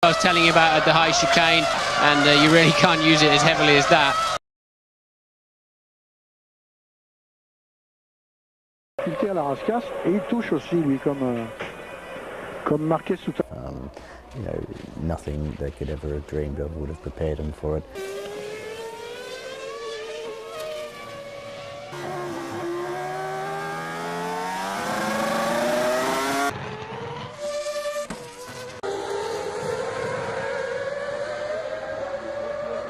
I was telling you about the high chicane, and you really can't use it as heavily as that. À la rascasse et il touche aussi lui comme marqué sous. You know, nothing they could ever have dreamed of would have prepared him for it.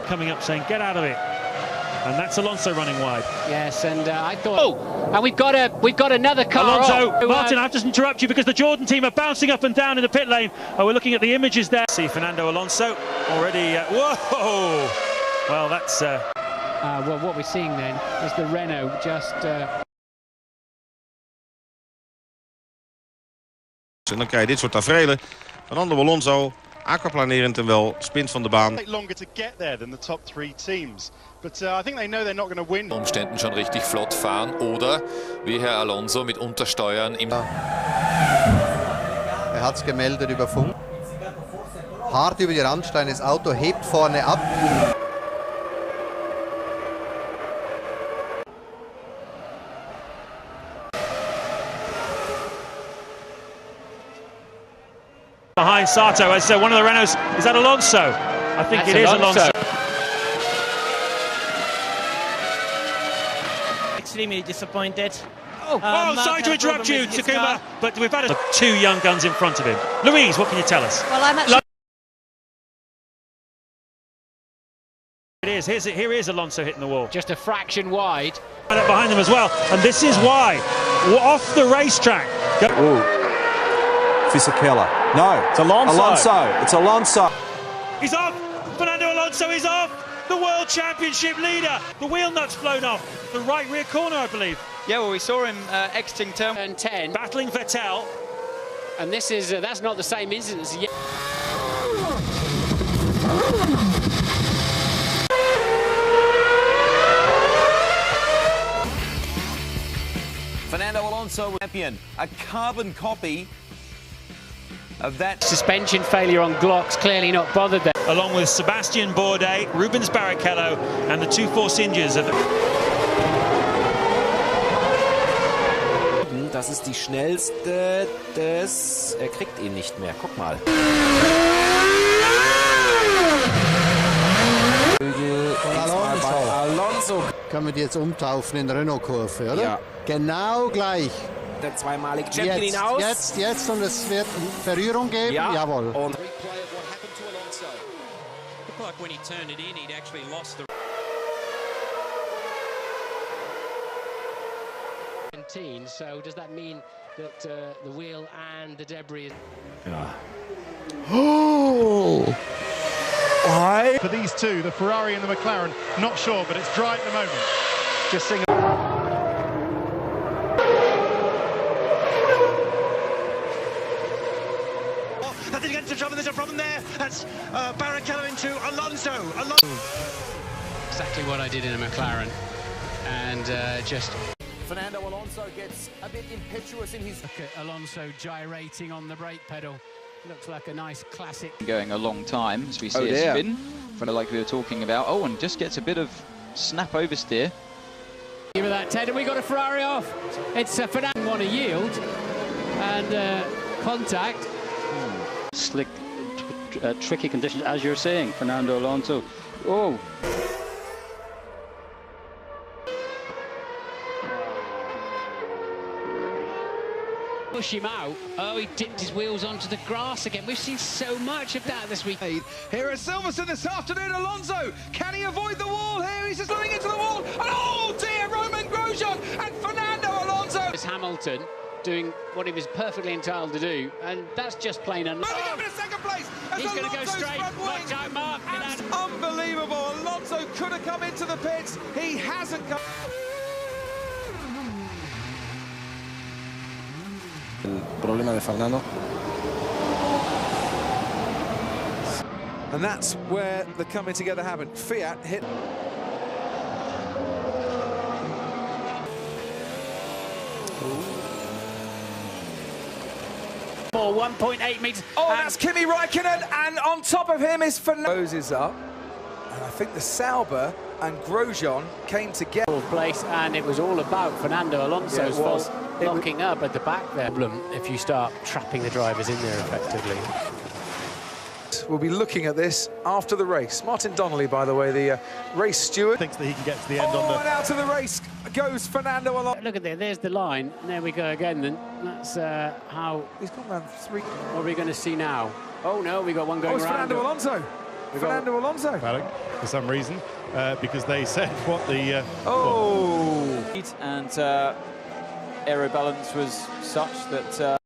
Coming up saying, get out of it. And that's Alonso running wide. Yes, and I thought, oh, and we've got another car. Alonso, off. Martin, I have to interrupt you because the Jordan team are bouncing up and down in the pit lane. Oh, we're looking at the images there. See Fernando Alonso already. Whoa! Well, that's. Well, what we're seeing then is the Renault just. En dan krijg je dit soort taferelen. Fernando Alonso, aquaplanerend en wel, spint van de baan. Longer to get there than the top three teams, but I think they know they're not going to win. Umständen schon richtig flott fahren oder wie Herr Alonso mit Untersteuern im. Er hat es gemeldet über Funk. Hart über die Randsteine, das Auto hebt vorne ab. Behind Sato, as one of the Renaults, is that Alonso? I think That's it is Alonso. Extremely disappointed. Sorry to interrupt you, Takuma, but we've had two young guns in front of him. Louise, what can you tell us? Well, I'm actually... It is. Here is Alonso hitting the wall. Just a fraction wide. Behind them as well, and this is why. Off the racetrack. Fisichella. No, it's Alonso. It's Alonso. He's off. Fernando Alonso is off. The World Championship leader. The wheel nut's flown off. The right rear corner, I believe. Yeah, well, we saw him exiting turn 10. Battling Vettel. And this is that's not the same incident. Fernando Alonso champion, a carbon copy of that. Suspension failure on Glocks, clearly not bothered there. Along with Sebastian Bourdais, Rubens Barrichello and the two Force Injuries of the... Das ist die schnellste des... Er kriegt ihn nicht mehr, guck mal. Alonso. Können wir die jetzt umtaufen in Renault-Kurve, oder? Ja. Genau gleich. Der zweimalige Champion hinaus. Jetzt und es wird Berührung geben. Ja. Jawohl. Und Like when he turned it in, he'd actually lost the 17. So does that mean that the wheel and the debris? Oh! Why? For these two, the Ferrari and the McLaren, not sure, but it's dry at the moment. Just seeing. I think against the trouble, there's a problem there. That's Barrichello into Alonso. Exactly what I did in a McLaren, and just. Fernando Alonso gets a bit impetuous in his... Look at Alonso gyrating on the brake pedal. Looks like a nice classic. Going a long time as we see a spin, like we were talking about. Oh, and just gets a bit of snap oversteer. Give it that, Ted, and we got a Ferrari off. It's Fernando want to yield, and contact. Slick, tricky conditions, as you're saying, Fernando Alonso. Oh. Push him out. Oh, he dipped his wheels onto the grass again. We've seen so much of that this week. Here at Silverstone this afternoon, Alonso. Can he avoid the wall here? He's just running into the wall. And oh dear, Roman Grosjean and Fernando Alonso. It's Hamilton doing what he was perfectly entitled to do, and that's just plain unlucky. Moving up in second place. He's going to go straight. Watch out, Mark. Unbelievable. Alonso could have come into the pits. He hasn't come. Problema de Fernando. And that's where the coming together happened. Fiat hit. More 1.8 metres. Oh, that's Kimi Räikkönen, and on top of him is Fernando. Closes up, and I think the Sauber and Grosjean came together. Fourth place, and it was all about Fernando Alonso's fault, locking up at the back there. If you start trapping the drivers in there effectively. We'll be looking at this after the race. Martin Donnelly, by the way, the race steward, thinks that he can get to the end on the... and out of the race goes Fernando Alonso. Look at there, there's the line. And there we go again then. That's how... He's gone round 3. What are we going to see now? Oh no, we got one going around. Fernando Alonso. Fernando Alonso. For some reason, because they said what the... And aero balance was such that...